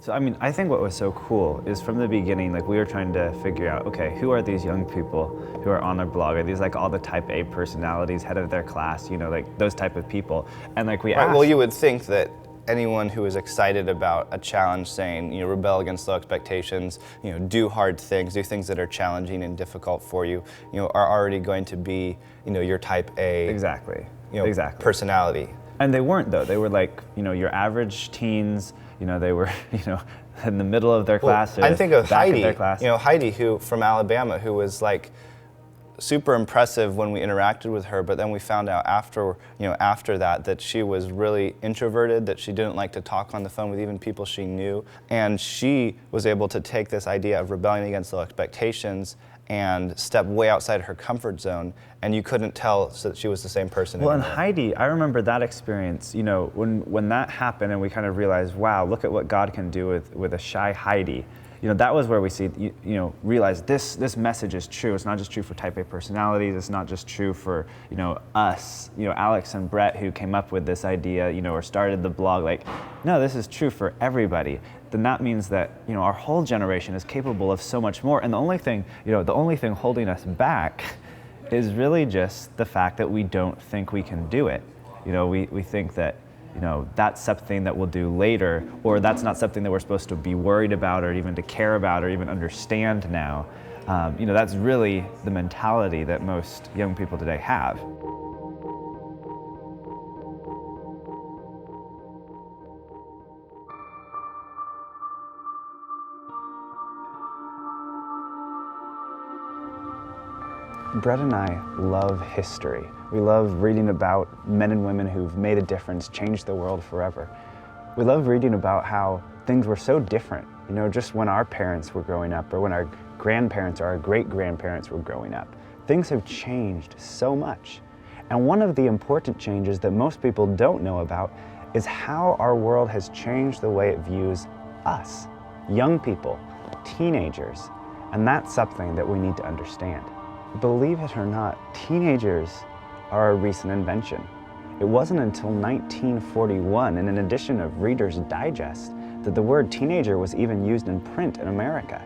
So, I mean, I think what was so cool is from the beginning, like we were trying to figure out, okay, who are these young people who are on our blog? Are these like all the type A personalities, head of their class, you know, like those type of people? And like we asked. Well, you would think that anyone who is excited about a challenge, saying, rebel against low expectations, do hard things, do things that are challenging and difficult for you, are already going to be, your type A. Exactly. Personality. And they weren't though. They were like, your average teens. They were, in the middle of their class. I think of back Heidi. Of their class. Heidi, who from Alabama, who was like super impressive when we interacted with her. But then we found out after that she was really introverted, that she didn't like to talk on the phone with even people she knew, and she was able to take this idea of rebelling against low expectations and step way outside her comfort zone, and you couldn't tell that she was the same person anymore. Well, and Heidi, I remember that experience, when that happened and we kind of realized, wow, look at what God can do with a shy Heidi. That was where we see, realize this message is true. It's not just true for type A personalities. It's not just true for, us, Alex and Brett, who came up with this idea, or started the blog. Like, no, this is true for everybody. Then that means that, our whole generation is capable of so much more. And the only thing holding us back is really just the fact that we don't think we can do it. We think that, that's something that we'll do later, or that's not something that we're supposed to be worried about or even to care about or even understand now. That's really the mentality that most young people today have. Brett and I love history. We love reading about men and women who've made a difference, changed the world forever. We love reading about how things were so different, just when our parents were growing up or when our grandparents or our great-grandparents were growing up. Things have changed so much. And one of the important changes that most people don't know about is how our world has changed the way it views us, young people, teenagers. And that's something that we need to understand. Believe it or not, teenagers are a recent invention. It wasn't until 1941 in an edition of Reader's Digest that the word teenager was even used in print in America.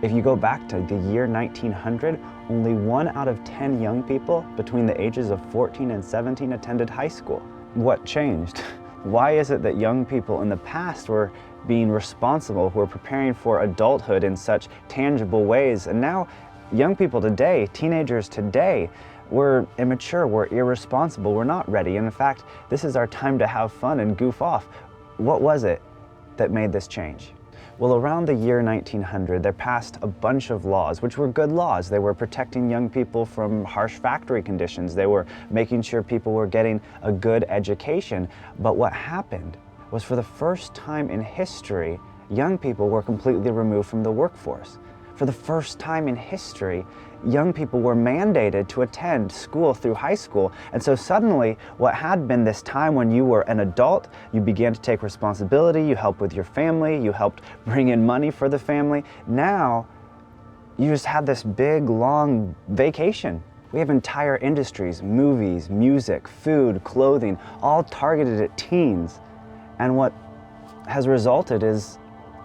If you go back to the year 1900, only 1 out of 10 young people between the ages of 14 and 17 attended high school. What changed? Why is it that young people in the past were being responsible, who were preparing for adulthood in such tangible ways, and now young people today, teenagers today, we're immature, we're irresponsible, we're not ready. And in fact, this is our time to have fun and goof off. What was it that made this change? Well, around the year 1900, there passed a bunch of laws, which were good laws. They were protecting young people from harsh factory conditions. They were making sure people were getting a good education. But what happened was, for the first time in history, young people were completely removed from the workforce. For the first time in history, young people were mandated to attend school through high school. And so suddenly, what had been this time when you were an adult, you began to take responsibility, you helped with your family, you helped bring in money for the family. Now, you just had this big, long vacation. We have entire industries, movies, music, food, clothing, all targeted at teens. And what has resulted is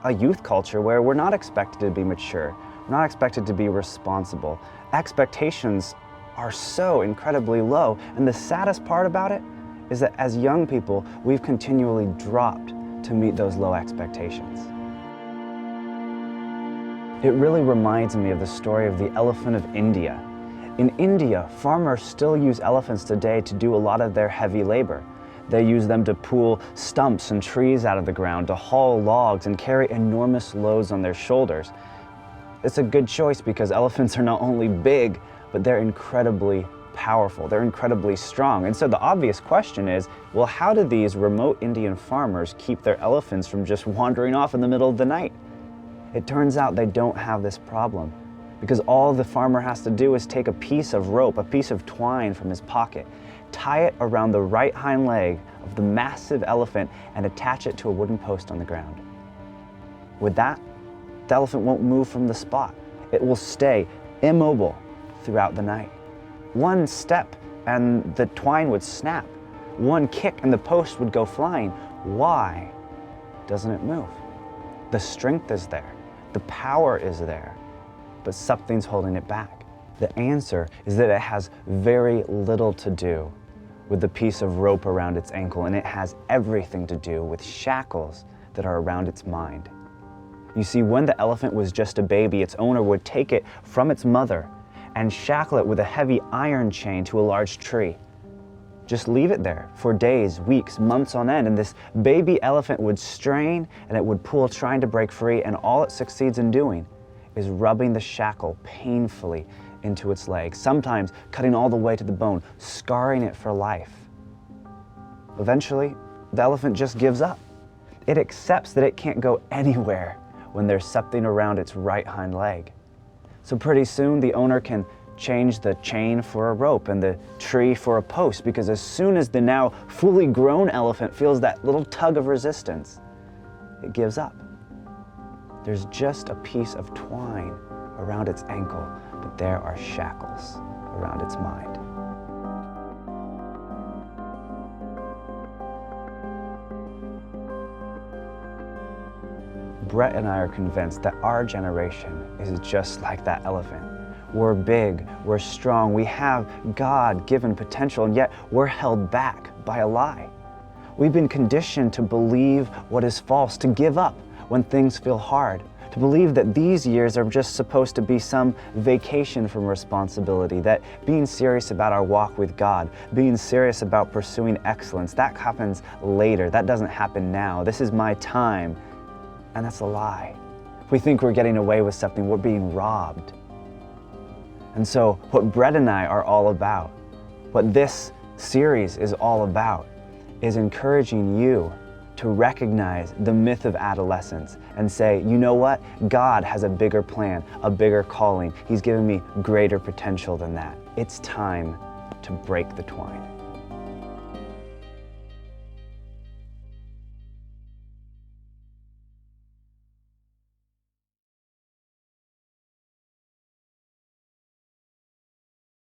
a youth culture where we're not expected to be mature. We're not expected to be responsible. Expectations are so incredibly low. And the saddest part about it is that as young people, we've continually dropped to meet those low expectations. It really reminds me of the story of the elephant of India. In India, farmers still use elephants today to do a lot of their heavy labor. They use them to pull stumps and trees out of the ground, to haul logs and carry enormous loads on their shoulders. It's a good choice because elephants are not only big, but they're incredibly powerful. They're incredibly strong. And so the obvious question is, well, how do these remote Indian farmers keep their elephants from just wandering off in the middle of the night? It turns out they don't have this problem, because all the farmer has to do is take a piece of rope, a piece of twine from his pocket, tie it around the right hind leg of the massive elephant, and attach it to a wooden post on the ground. With that, the elephant won't move from the spot. It will stay immobile throughout the night. One step and the twine would snap. One kick and the post would go flying. Why doesn't it move? The strength is there. The power is there. But something's holding it back. The answer is that it has very little to do with the piece of rope around its ankle, and it has everything to do with shackles that are around its mind. You see, when the elephant was just a baby, its owner would take it from its mother and shackle it with a heavy iron chain to a large tree. Just leave it there for days, weeks, months on end, and this baby elephant would strain and it would pull, trying to break free, and all it succeeds in doing is rubbing the shackle painfully into its leg, sometimes cutting all the way to the bone, scarring it for life. Eventually, the elephant just gives up. It accepts that it can't go anywhere when there's something around its right hind leg. So pretty soon the owner can change the chain for a rope and the tree for a post, because as soon as the now fully grown elephant feels that little tug of resistance, it gives up. There's just a piece of twine around its ankle, but there are shackles around its mind. Brett and I are convinced that our generation is just like that elephant. We're big, we're strong, we have God-given potential, and yet we're held back by a lie. We've been conditioned to believe what is false, to give up when things feel hard, to believe that these years are just supposed to be some vacation from responsibility, that being serious about our walk with God, being serious about pursuing excellence, that happens later, that doesn't happen now, this is my time. And that's a lie. If we think we're getting away with something, we're being robbed. And so what Brett and I are all about, what this series is all about, is encouraging you to recognize the myth of adolescence and say, you know what? God has a bigger plan, a bigger calling. He's given me greater potential than that. It's time to break the twine.